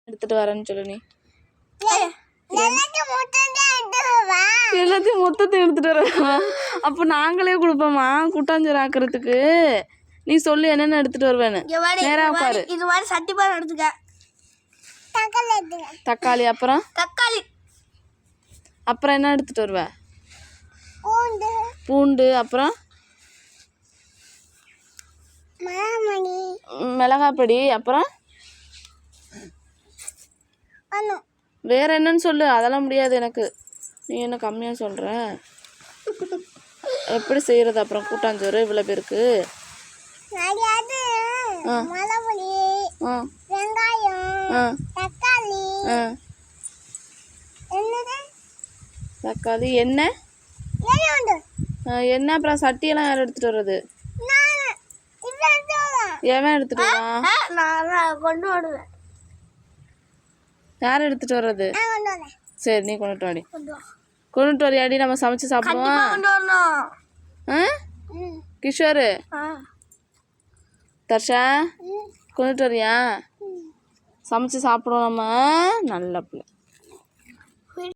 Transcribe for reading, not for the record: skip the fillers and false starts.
எடுத்துட்டு வரேன்னு சொல்லு. நீ எல்லாத்தையும் மொத்தத்தையும் எடுத்துட்டு வர. அப்போ நாங்களே கொடுப்போமா கூட்டாஞ்சோறு ஆக்குறதுக்கு? நீ சொல்லு என்னென்ன எடுத்துட்டு வருவேன்னு. நேராக உட்காரு. இது மாதிரி சட்டி பானை எடுத்துக்க. தக்காளி. அப்புறம் தக்காளி. அப்புறம் என்ன எடுத்துட்டு வருவ? பூண்டு. அப்புறம் மிளகாப்பொடி. அப்புறம் வேற என்னன்னு சொல்லு. அதெல்லாம் முடியாது எனக்கு. நீ என்ன கம்மியாக சொல்கிற? எப்படி செய்கிறது அப்புறம் கூட்டாஞ்சோறு இவ்வளோ பேருக்கு? தக்காளி. எண்ணெய். எண்ணெய். அப்புறம் சட்டியெல்லாம் யார் எடுத்துகிட்டு வர்றது? எவன் எடுத்துகிட்டு வரான்? கொண்டு வருவேன். யார் எடுத்துகிட்டு வர்றது? சரி நீ கொண்டுட்டு வாடி. கொண்டுட்டு வரையாடி நம்ம சமைச்சு சாப்பிடுவோம். கிஷோர் தர்ஷா கொண்டுட்டு வரியா? சமைச்சு சாப்பிடுவோம் நம்ம. நல்ல பிள்ளை.